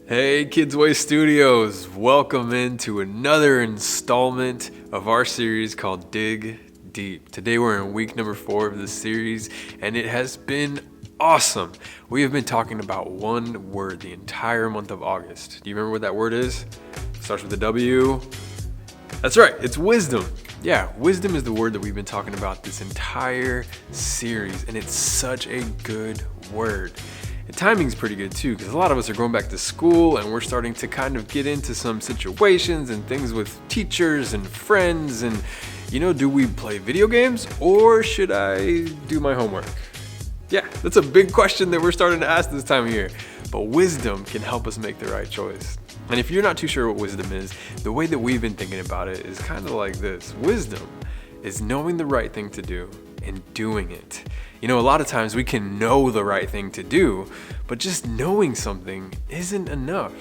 Hey Kidsway Studios, welcome into another installment of our series called Dig Deep. Today we're in week number 4 of this series and it has been awesome. We have been talking about one word the entire month of August. Do you remember what that word is? It starts with a W. That's right, it's wisdom. Yeah, wisdom is the word that we've been talking about this entire series and it's such a good word. The timing's pretty good too, because a lot of us are going back to school and we're starting to kind of get into some situations and things with teachers and friends and, do we play video games or should I do my homework? Yeah, that's a big question that we're starting to ask this time of year, but wisdom can help us make the right choice. And if you're not too sure what wisdom is, the way that we've been thinking about it is kind of like this. Wisdom is knowing the right thing to do and doing it. A lot of times we can know the right thing to do, but just knowing something isn't enough.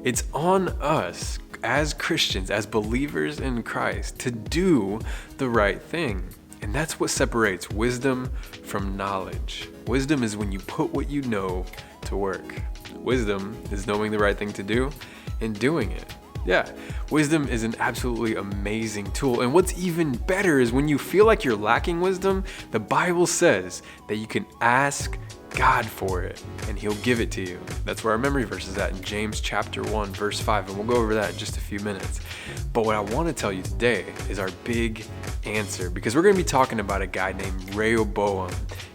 It's on us as Christians, as believers in Christ, to do the right thing. And that's what separates wisdom from knowledge. Wisdom is when you put what you know to work. Wisdom is knowing the right thing to do and doing it. Yeah, wisdom is an absolutely amazing tool. And what's even better is when you feel like you're lacking wisdom, the Bible says that you can ask God for it and he'll give it to you. That's where our memory verse is at in James chapter 1, verse 5. And we'll go over that in just a few minutes. But what I want to tell you today is our big answer, because we're going to be talking about a guy named Rehoboam.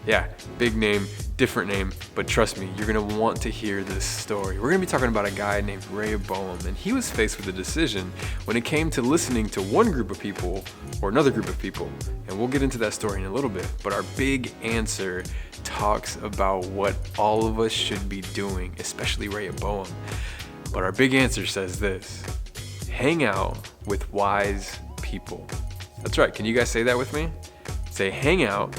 Yeah, big name, different name, but trust me, you're going to want to hear this story. We're going to be talking about a guy named Rehoboam, and he was faced with a decision when it came to listening to one group of people or another group of people. And we'll get into that story in a little bit, but our big answer talks about what all of us should be doing, especially Rehoboam. But our big answer says this: hang out with wise people. That's right. Can you guys say that with me? Say, hang out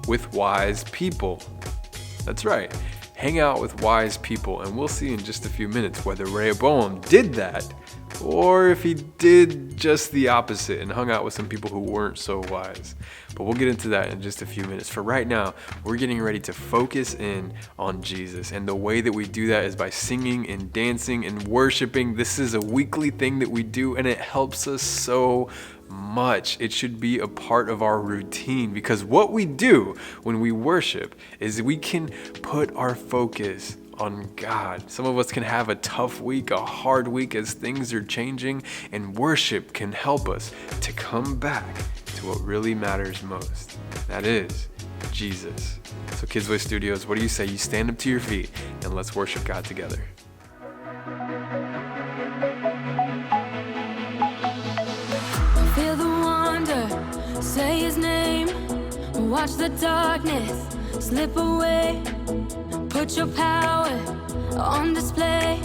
with wise people. That's right. Hang out with wise people. And we'll see in just a few minutes whether Rehoboam did that or if he did just the opposite and hung out with some people who weren't so wise. But we'll get into that in just a few minutes. For right now, we're getting ready to focus in on Jesus. And the way that we do that is by singing and dancing and worshiping. This is a weekly thing that we do and it helps us so much. It should be a part of our routine, because what we do when we worship is we can put our focus on God. Some of us can have a tough week, a hard week as things are changing, and worship can help us to come back to what really matters most. That is Jesus. So Kidsway Studios, what do you say? You stand up to your feet and let's worship God together. Feel the wonder, say his name, watch the darkness slip away. Put your power on display.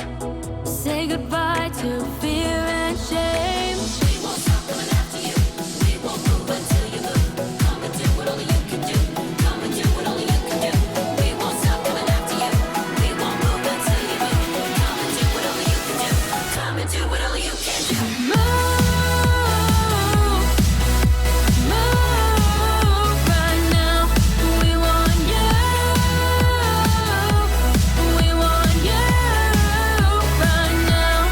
Say goodbye to fear and shame. We won't stop coming after you. We won't move until you move. Come and do what only you can do. Come and do what only you can do. We won't stop coming after you. We won't move until you move. Come and do what only you can do. Come and do what only you can do. Move right now. We want you. We want you right now.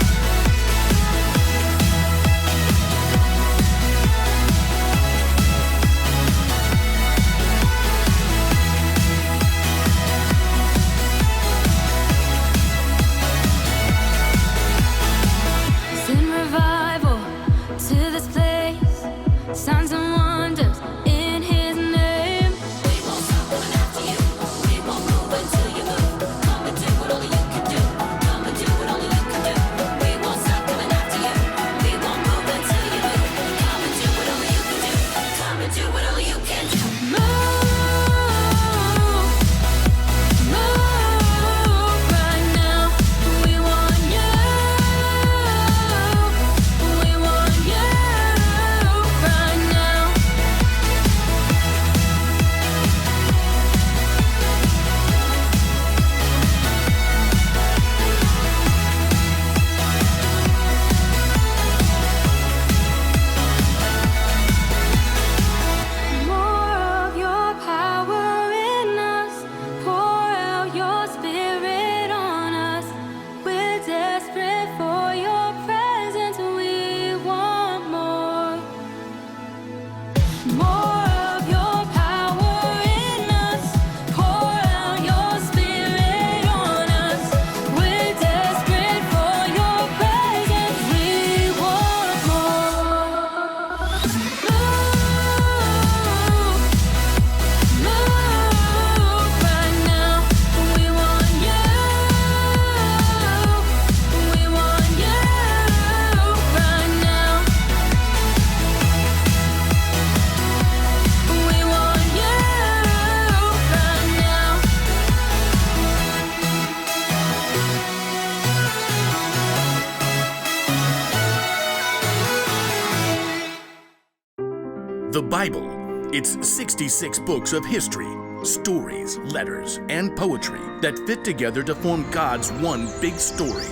The Bible. It's 66 books of history, stories, letters, and poetry that fit together to form God's one big story.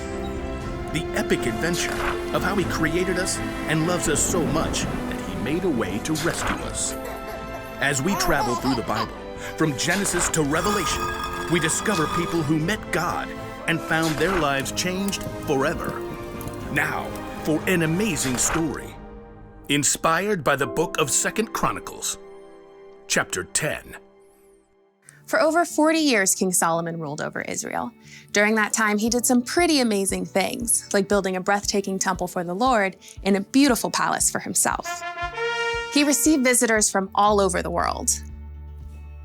The epic adventure of how He created us and loves us so much that He made a way to rescue us. As we travel through the Bible, from Genesis to Revelation, we discover people who met God and found their lives changed forever. Now, for an amazing story, inspired by the book of 2 Chronicles, chapter 10. For over 40 years, King Solomon ruled over Israel. During that time, he did some pretty amazing things, like building a breathtaking temple for the Lord and a beautiful palace for himself. He received visitors from all over the world.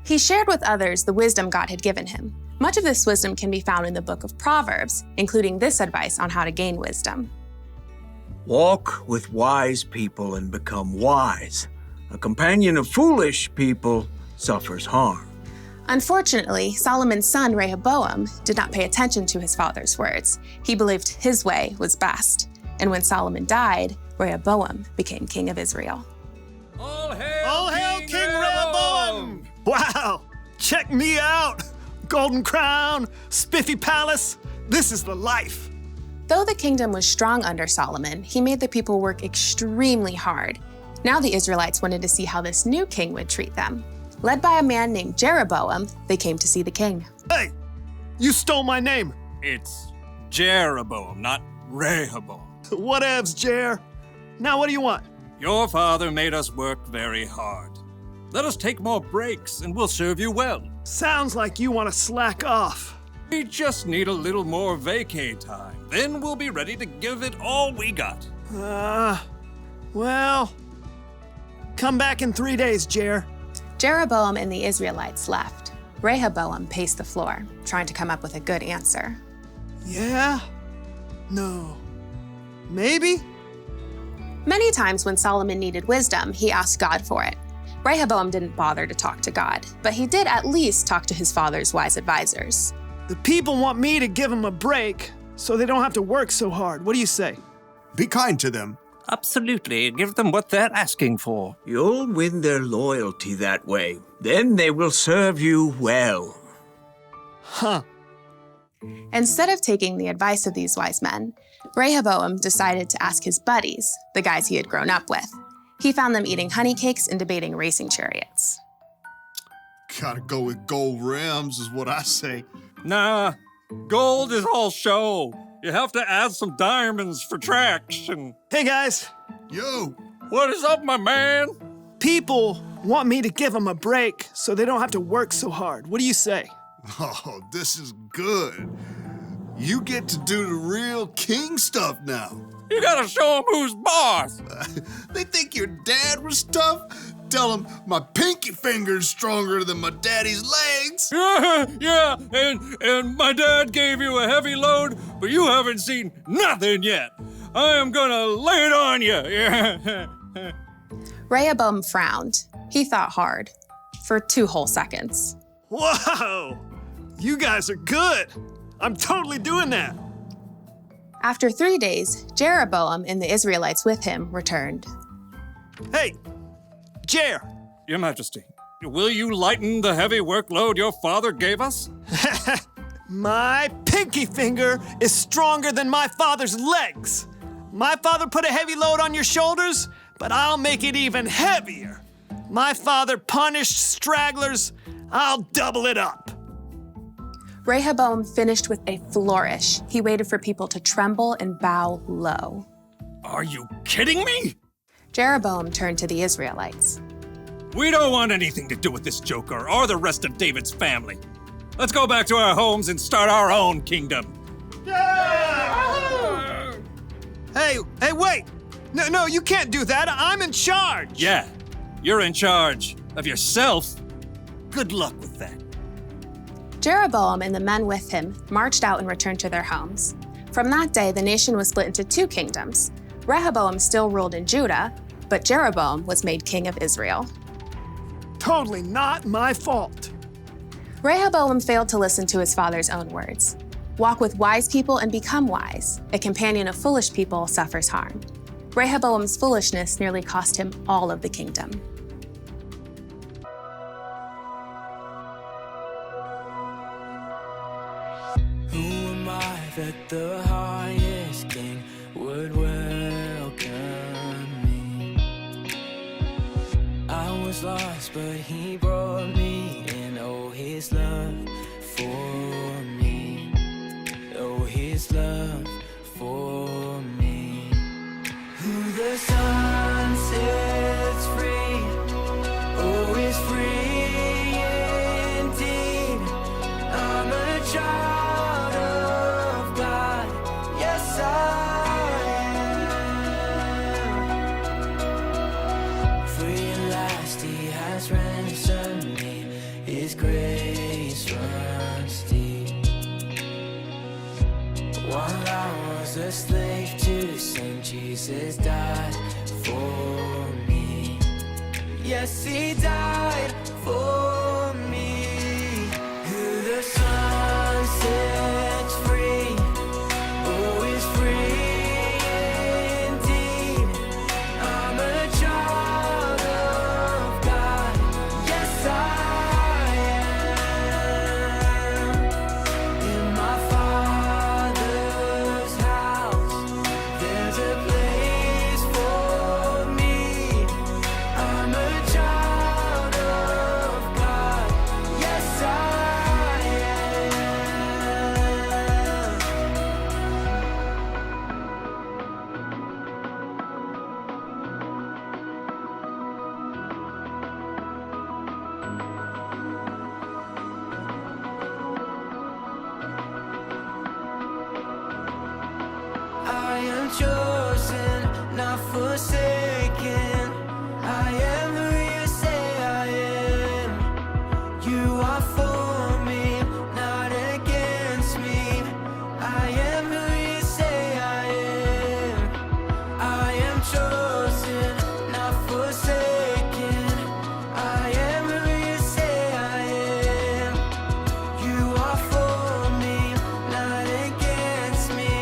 He shared with others the wisdom God had given him. Much of this wisdom can be found in the book of Proverbs, including this advice on how to gain wisdom. Walk with wise people and become wise. A companion of foolish people suffers harm. Unfortunately, Solomon's son Rehoboam did not pay attention to his father's words. He believed his way was best. And when Solomon died, Rehoboam became king of Israel. All hail King Rehoboam! Wow, check me out! Golden crown, spiffy palace, this is the life. Though the kingdom was strong under Solomon, he made the people work extremely hard. Now the Israelites wanted to see how this new king would treat them. Led by a man named Jeroboam, they came to see the king. Hey, you stole my name. It's Jeroboam, not Rehoboam. Whatevs, Jer. Now what do you want? Your father made us work very hard. Let us take more breaks and we'll serve you well. Sounds like you want to slack off. We just need a little more vacay time. Then we'll be ready to give it all we got. Well, come back in 3 days, Jer. Jeroboam and the Israelites left. Rehoboam paced the floor, trying to come up with a good answer. Yeah? No. Maybe? Many times when Solomon needed wisdom, he asked God for it. Rehoboam didn't bother to talk to God, but he did at least talk to his father's wise advisors. The people want me to give them a break so they don't have to work so hard. What do you say? Be kind to them. Absolutely. Give them what they're asking for. You'll win their loyalty that way. Then they will serve you well. Huh. Instead of taking the advice of these wise men, Rehoboam decided to ask his buddies, the guys he had grown up with. He found them eating honey cakes and debating racing chariots. Gotta go with gold rims is what I say. Nah, gold is all show. You have to add some diamonds for traction. Hey, guys. Yo, What is up, my man? People want me to give them a break so they don't have to work so hard. What do you say? oh, this is good. You get to do the real king stuff now. You gotta show them who's boss. They think your dad was tough? Tell them my pinky finger's stronger than my daddy's legs. Yeah, and my dad gave you a heavy load, but you haven't seen nothing yet. I am gonna lay it on you. Rehoboam frowned. He thought hard. For 2 whole seconds. Whoa! You guys are good. I'm totally doing that. After 3 days, Jeroboam and the Israelites with him returned. Hey, Jer. Your Majesty, will you lighten the heavy workload your father gave us? My pinky finger is stronger than my father's legs. My father put a heavy load on your shoulders, but I'll make it even heavier. My father punished stragglers. I'll double it up. Rehoboam finished with a flourish. He waited for people to tremble and bow low. Are you kidding me? Jeroboam turned to the Israelites. We don't want anything to do with this joker or the rest of David's family. Let's go back to our homes and start our own kingdom. Hey, wait. No, you can't do that. I'm in charge. Yeah, you're in charge of yourself. Good luck with that. Jeroboam and the men with him marched out and returned to their homes. From that day, the nation was split into 2 kingdoms. Rehoboam still ruled in Judah, but Jeroboam was made king of Israel. Totally not my fault. Rehoboam failed to listen to his father's own words. Walk with wise people and become wise. A companion of foolish people suffers harm. Rehoboam's foolishness nearly cost him all of the kingdom. that the highest king would welcome me. I was lost, but he brought me in. Oh, his love for me. Oh, his love for me. Who the sun sets free, oh, is free indeed. I'm a child of God, yes I am. Free at last, he has ransomed me, his grace runs deep. While I was a slave to sin, Jesus died for me. Yes, he died for me. Who the sun sets free, oh, is free indeed. I'm a child of God, yes I am. In my Father's house, there's a place for me. I'm a child of God, yes I am. I am chosen, not forsaken. I am who you say I am. You are for me, not against me. I am who you say I am. I am chosen, not forsaken. I am who you say I am. You are for me, not against me.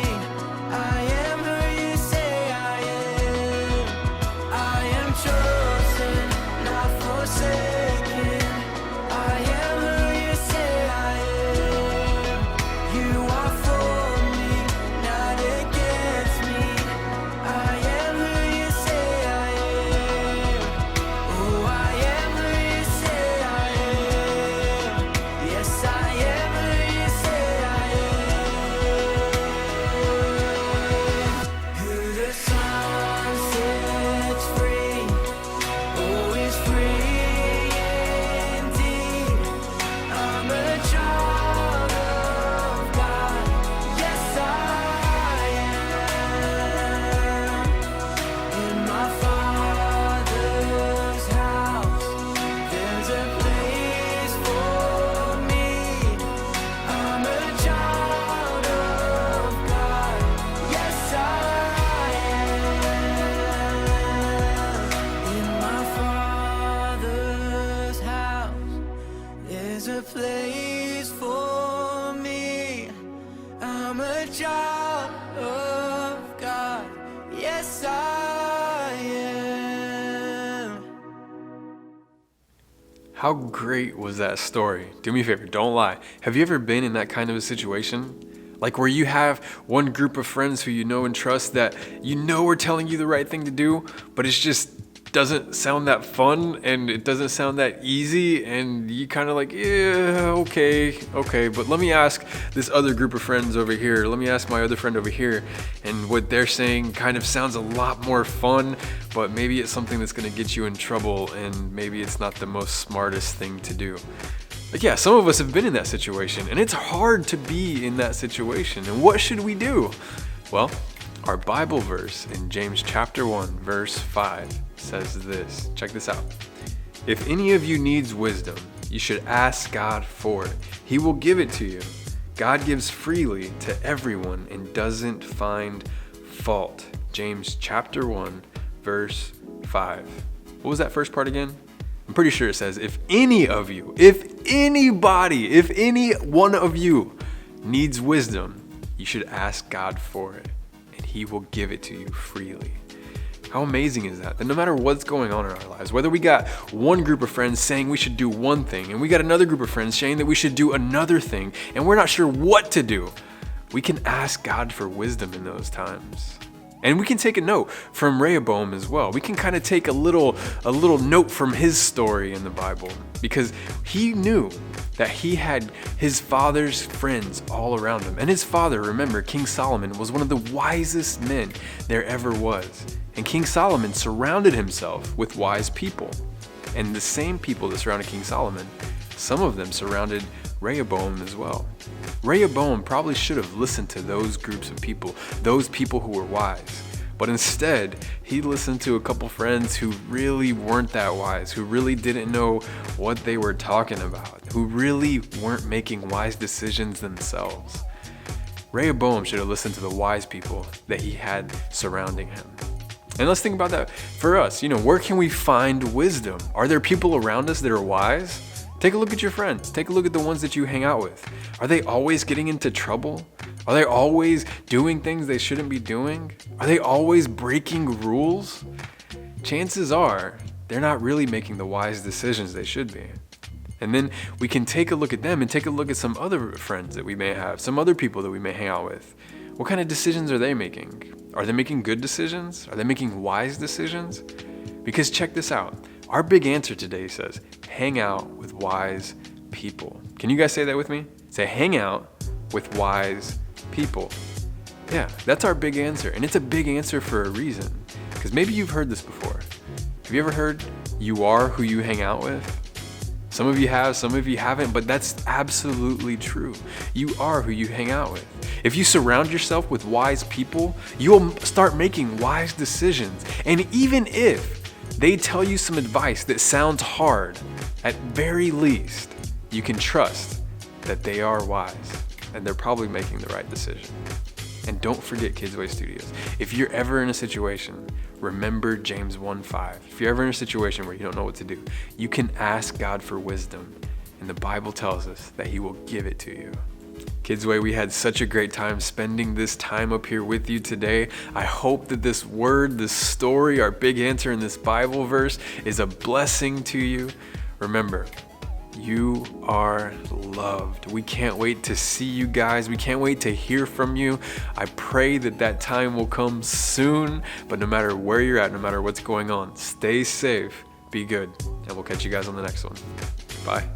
I am who you say I am. I am chosen, not forsaken. I am who you say I am. You are for me, not against me. I am who you say I am. Oh, I am who you say I am. Yes, I am who you say I am. Who the sun sets free, oh, is free indeed. I'm a child of God, yes I am. In my Father's house, there's a place for me. I'm a child of God, yes I am. In my Father's house, there's a place for me. I'm a child of God, yes I am. How great was that story? Do me a favor, don't lie. Have you ever been in that kind of a situation? Like where you have one group of friends who you know and trust that you know are telling you the right thing to do, but it's just doesn't sound that fun and it doesn't sound that easy, and you kind of like, yeah, okay, but let me ask this other group of friends over here, let me ask my other friend over here, and what they're saying kind of sounds a lot more fun, but maybe it's something that's going to get you in trouble, and maybe it's not the most smartest thing to do. Like, yeah, some of us have been in that situation, and it's hard to be in that situation. And what should we do? Well, our Bible verse in James chapter 1, verse 5 says this. Check this out. If any of you needs wisdom, you should ask God for it. He will give it to you. God gives freely to everyone and doesn't find fault. James chapter 1, verse 5. What was that first part again? I'm pretty sure it says, if any of you, if anybody, if any one of you needs wisdom, you should ask God for it, and He will give it to you freely. How amazing is that? That no matter what's going on in our lives, whether we got one group of friends saying we should do one thing, and we got another group of friends saying that we should do another thing, and we're not sure what to do, we can ask God for wisdom in those times. And we can take a note from Rehoboam as well. We can kind of take a little note from his story in the Bible, because he knew that he had his father's friends all around him. And his father, remember, King Solomon, was one of the wisest men there ever was. And King Solomon surrounded himself with wise people. And the same people that surrounded King Solomon, some of them surrounded Rehoboam as well. Rehoboam probably should have listened to those groups of people, those people who were wise. But instead, he listened to a couple friends who really weren't that wise, who really didn't know what they were talking about, who really weren't making wise decisions themselves. Rehoboam should have listened to the wise people that he had surrounding him. And let's think about that for us. Where can we find wisdom? Are there people around us that are wise? Take a look at your friends. Take a look at the ones that you hang out with. Are they always getting into trouble? Are they always doing things they shouldn't be doing? Are they always breaking rules? Chances are they're not really making the wise decisions they should be. And then we can take a look at them and take a look at some other friends that we may have, some other people that we may hang out with. What kind of decisions are they making? Are they making good decisions? Are they making wise decisions? Because check this out. Our big answer today says, hang out with wise people. Can you guys say that with me? Say, hang out with wise people. Yeah, that's our big answer. And it's a big answer for a reason. Because maybe you've heard this before. Have you ever heard, you are who you hang out with? Some of you have, some of you haven't, but that's absolutely true. You are who you hang out with. If you surround yourself with wise people, you'll start making wise decisions. And even if they tell you some advice that sounds hard, at very least, you can trust that they are wise and they're probably making the right decision. And don't forget Kidsway Studios. If you're ever in a situation, remember James 1:5. If you're ever in a situation where you don't know what to do, you can ask God for wisdom. And the Bible tells us that he will give it to you. Kidsway, we had such a great time spending this time up here with you today. I hope that this word, this story, our big answer in this Bible verse is a blessing to you. Remember, you are loved. We can't wait to see you guys. We can't wait to hear from you. I pray that time will come soon. But no matter where you're at, no matter what's going on, stay safe, be good, and we'll catch you guys on the next one. Bye.